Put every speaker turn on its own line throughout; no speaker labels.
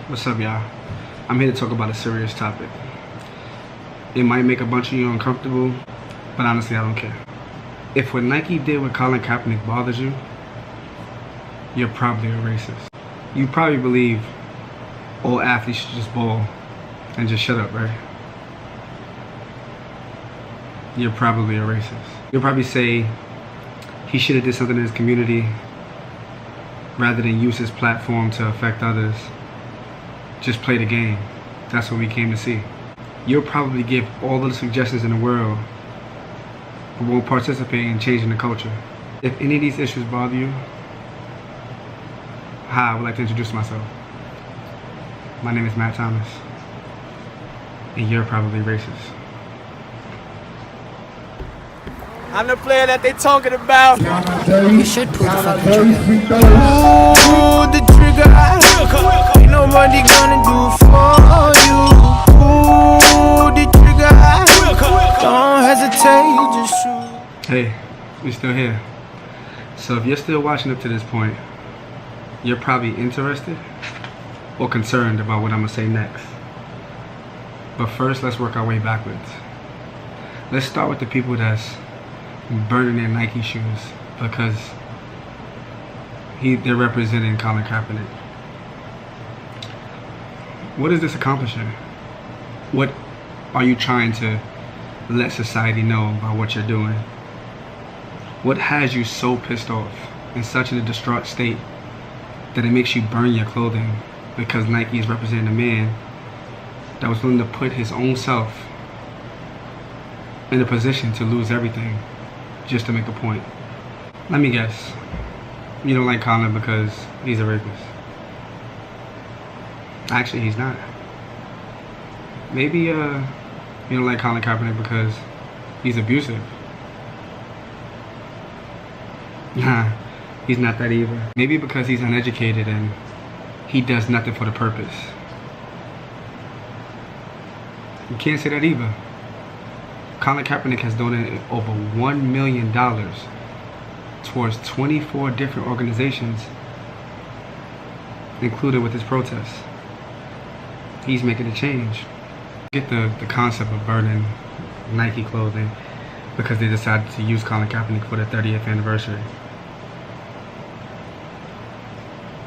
What's up, y'all? I'm here to talk about a serious topic. It might make a bunch of you uncomfortable, but honestly, I don't care. If what Nike did with Colin Kaepernick bothers you, you're probably a racist. You probably believe all athletes should just ball and just shut up, right? You're probably a racist. You'll probably say he should have did something in his community rather than use his platform to affect others. Just play the game. That's what we came to see. You'll probably give all the suggestions in the world, but won't participate in changing the culture. If any of these issues bother you, hi, I would like to introduce myself. My name is Matt Thomas, and you're probably racist.
I'm the player that they talking about.
You should pull the fucking trigger.
Ooh, the trigger. Ain't nobody gonna do for you. Ooh, the trigger. Don't hesitate, just shoot.
Hey, we're still here. So if you're still watching up to this point, you're probably interested or concerned about what I'm gonna say next. But first, let's work our way backwards. Let's start with the people that's burning their Nike shoes because they're representing Colin Kaepernick. What is this accomplishing? What are you trying to let society know about what you're doing? What has you so pissed off in such a distraught state that it makes you burn your clothing because Nike is representing a man that was willing to put his own self in a position to lose everything just to make a point? Let me guess. You don't like Colin because he's a rapist. Actually, he's not. Maybe you don't like Colin Kaepernick because he's abusive. Nah, he's not that either. Maybe because he's uneducated and he does nothing for the purpose. You can't say that either. Colin Kaepernick has donated over $1 million towards 24 different organizations, including with his protests. He's making a change. Get the concept of burning Nike clothing because they decided to use Colin Kaepernick for the 30th anniversary.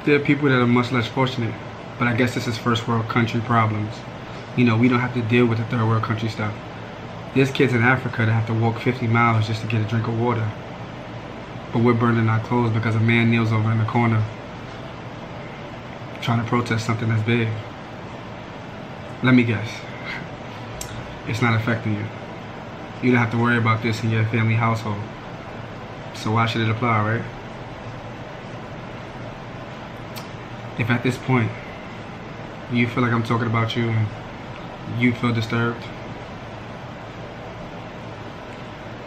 There are people that are much less fortunate, but I guess this is first world country problems. You know, we don't have to deal with the third world country stuff. There's kids in Africa that have to walk 50 miles just to get a drink of water. But we're burning our clothes because a man kneels over in the corner trying to protest something that's big. Let me guess. It's not affecting you. You don't have to worry about this in your family household. So why should it apply, right? If at this point you feel like I'm talking about you and you feel disturbed,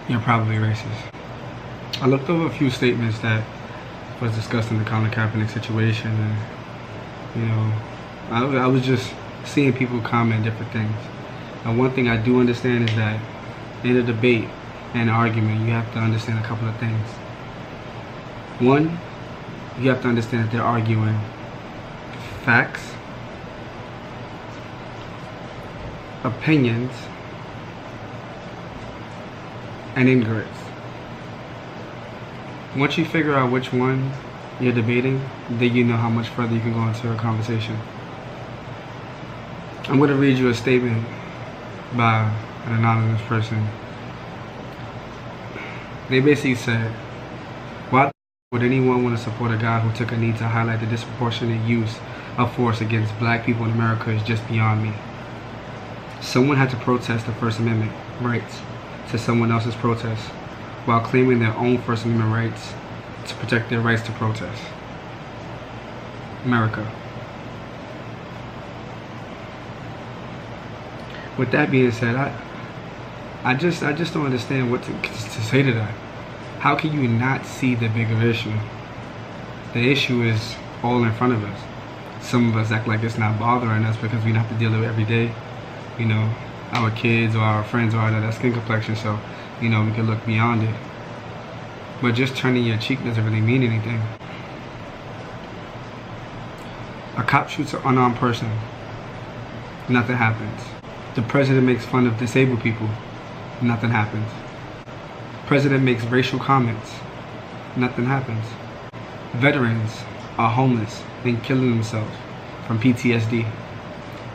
you're probably racist. I looked over a few statements that was discussed in the Colin Kaepernick situation, and you know, I was just seeing people comment different things. And one thing I do understand is that in a debate and an argument, you have to understand a couple of things. One, you have to understand that they're arguing facts, opinions, and ignorance. Once you figure out which one you're debating, then you know how much further you can go into a conversation. I'm going to read you a statement by an anonymous person. They basically said, why would anyone want to support a guy who took a knee to highlight the disproportionate use of force against black people in America is just beyond me. Someone had to protest the First Amendment rights to someone else's protest while claiming their own First Amendment rights to protect their rights to protest. America. With that being said, I just don't understand what to say to that. How can you not see the bigger issue? The issue is all in front of us. Some of us act like it's not bothering us because we don't have to deal with it every day. You know, our kids or our friends are that skin complexion, so you know we can look beyond it. But just turning your cheek doesn't really mean anything. A cop shoots an unarmed person. Nothing happens. The president makes fun of disabled people. Nothing happens. President makes racial comments. Nothing happens. Veterans are homeless and killing themselves from PTSD.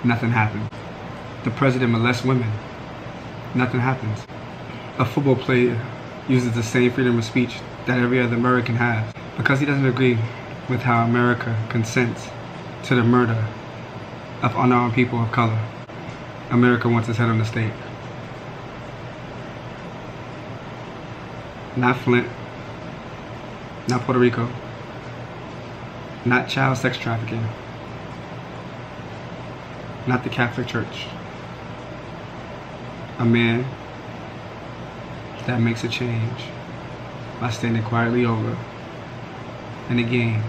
Nothing happens. The president molests women. Nothing happens. A football player uses the same freedom of speech that every other American has. Because he doesn't agree with how America consents to the murder of unarmed people of color, America wants his head on the stake. Not Flint, not Puerto Rico, not child sex trafficking, not the Catholic Church. A man that makes a change by standing quietly over in a game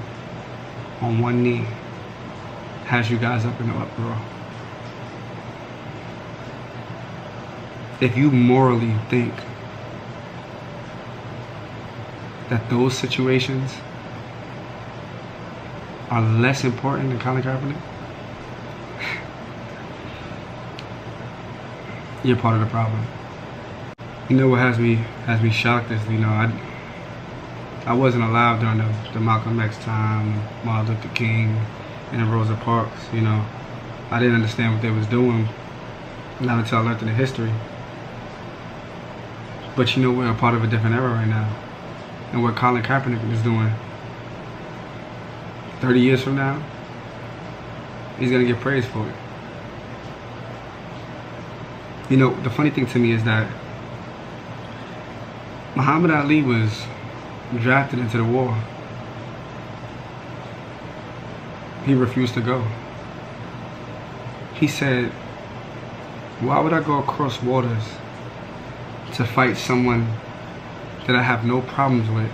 on one knee has you guys up in the uproar. If you morally think that those situations are less important than Colin Kaepernick, you're part of the problem. You know what has me shocked is, I wasn't alive during the Malcolm X time, Martin Luther King, and Rosa Parks. I didn't understand what they was doing, not until I learned in the history. But we're a part of a different era right now. And what Colin Kaepernick is doing, 30 years from now, he's gonna get praised for it. The funny thing to me is that Muhammad Ali was drafted into the war. He refused to go. He said, why would I go across waters to fight someone that I have no problems with,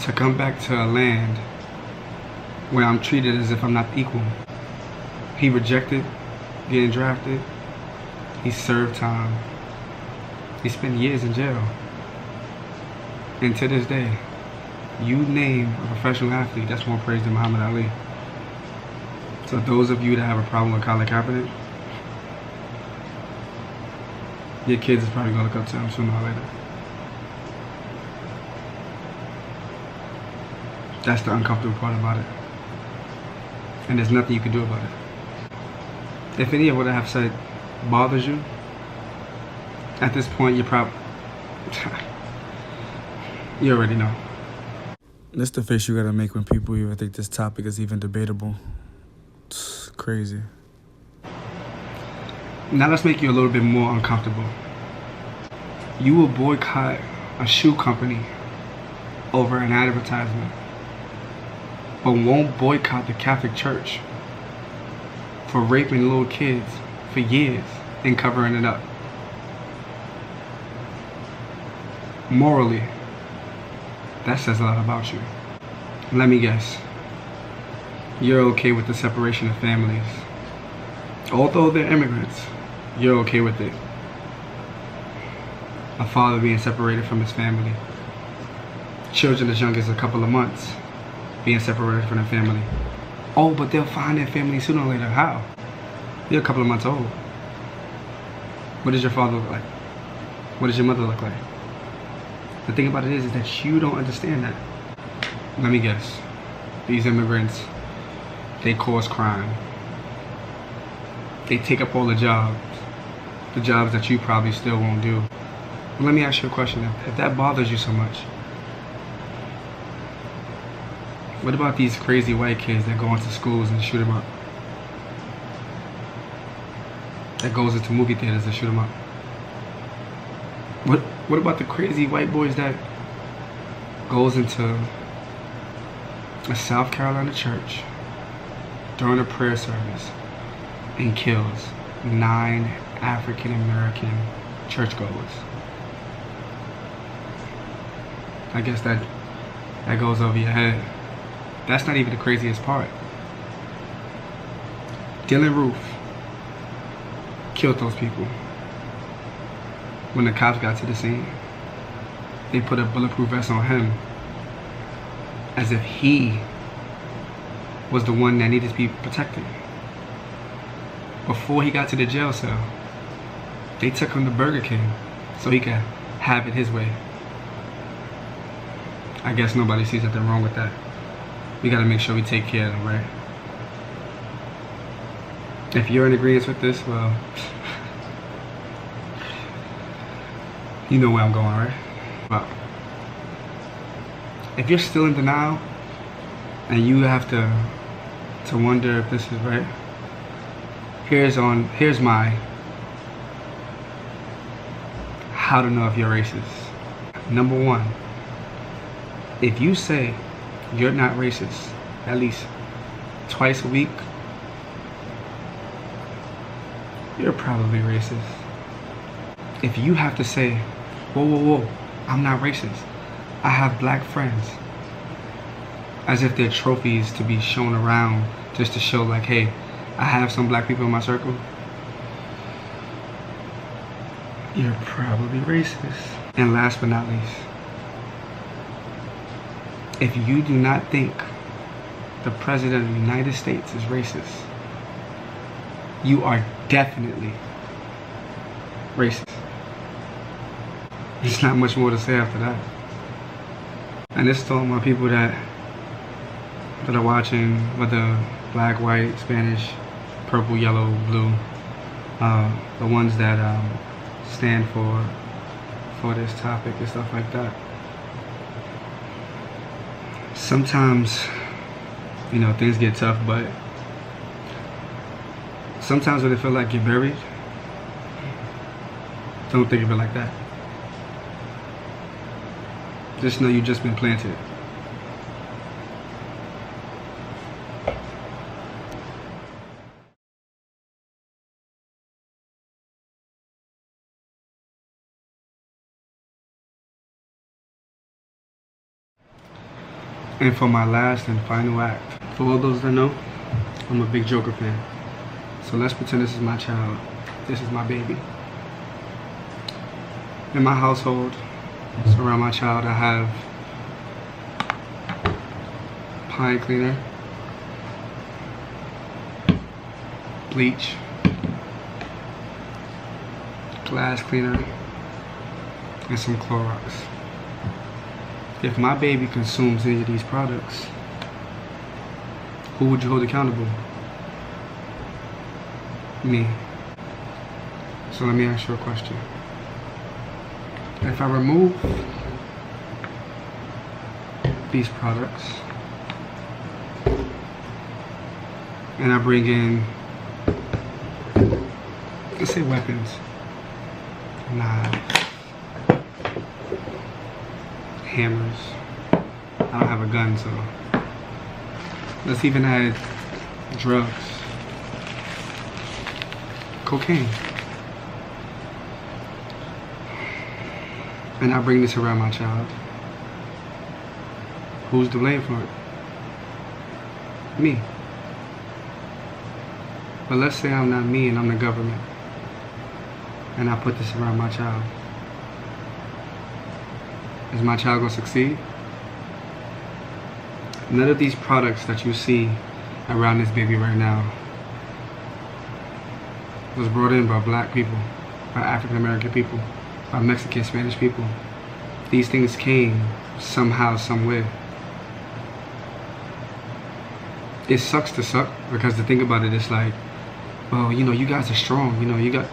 to come back to a land where I'm treated as if I'm not equal? He rejected getting drafted. He served time. He spent years in jail. And to this day, you name a professional athlete that's more praised than Muhammad Ali. So those of you that have a problem with Colin Kaepernick, your kids is probably gonna look up to him sooner or later. That's the uncomfortable part about it. And there's nothing you can do about it. If any of what I have said bothers you, at this point you're probably you already know. That's the face you gotta make when people even think this topic is even debatable. It's crazy. Now let's make you a little bit more uncomfortable. You will boycott a shoe company over an advertisement, but won't boycott the Catholic Church for raping little kids for years and covering it up. Morally, that says a lot about you. Let me guess. You're okay with the separation of families. Although they're immigrants, you're okay with it. A father being separated from his family. Children as young as a couple of months being separated from their family. Oh, but they'll find their family sooner or later. How? You're a couple of months old. What does your father look like? What does your mother look like? The thing about it is that you don't understand that. Let me guess. These immigrants, they cause crime. They take up all the jobs that you probably still won't do. But let me ask you a question. If that bothers you so much, what about these crazy white kids that go into schools and shoot them up? That goes into movie theaters and shoot them up? What about the crazy white boys that goes into a South Carolina church during a prayer service and kills 9 African American churchgoers? I guess that goes over your head. That's not even the craziest part. Dylan Roof killed those people. When the cops got to the scene, they put a bulletproof vest on him as if he was the one that needed to be protected. Before he got to the jail cell, they took him to Burger King so he could have it his way. I guess nobody sees nothing wrong with that. We gotta make sure we take care of them, right? If you're in agreement with this, well, you know where I'm going, right? But if you're still in denial and you have to wonder if this is right, here's my how to know if you're racist. Number one, if you say you're not racist at least twice a week, you're probably racist. If you have to say, whoa, whoa, whoa, I'm not racist, I have black friends, as if they're trophies to be shown around just to show like, hey, I have some black people in my circle, you're probably racist. And last but not least, if you do not think the President of the United States is racist, you are definitely racist. There's not much more to say after that. And this is to all my people that are watching, whether black, white, Spanish, purple, yellow, blue, the ones that stand for this topic and stuff like that. Sometimes, you know, things get tough, but sometimes when it feels like you're buried, don't think of it like that. Just know you've just been planted. And for my last and final act, for all those that know, I'm a big Joker fan. So let's pretend this is my child. This is my baby. In my household, so around my child, I have pine cleaner, bleach, glass cleaner, and some Clorox. If my baby consumes any of these products, who would you hold accountable? Me. So let me ask you a question. If I remove these products and I bring in, let's say weapons, knives, hammers. I don't have a gun, so let's even add drugs, cocaine, and I bring this around my child. Who's to blame for it? Me. But let's say I'm not me and I'm the government, and I put this around my child. Is my child going to succeed? None of these products that you see around this baby right now was brought in by black people, by African American people, by Mexican, Spanish people. These things came somehow, somewhere. It sucks to suck, because the thing about it is like, well, you know, you guys are strong, you know, you got,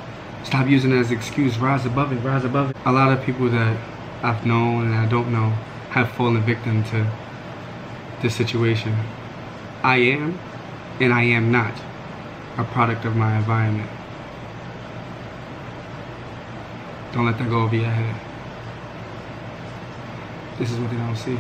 stop using it as an excuse, rise above it, rise above it. A lot of people that I've known and I don't know have fallen victim to this situation. I am, and I am not, a product of my environment. Don't let that go over your head. This is what they don't see.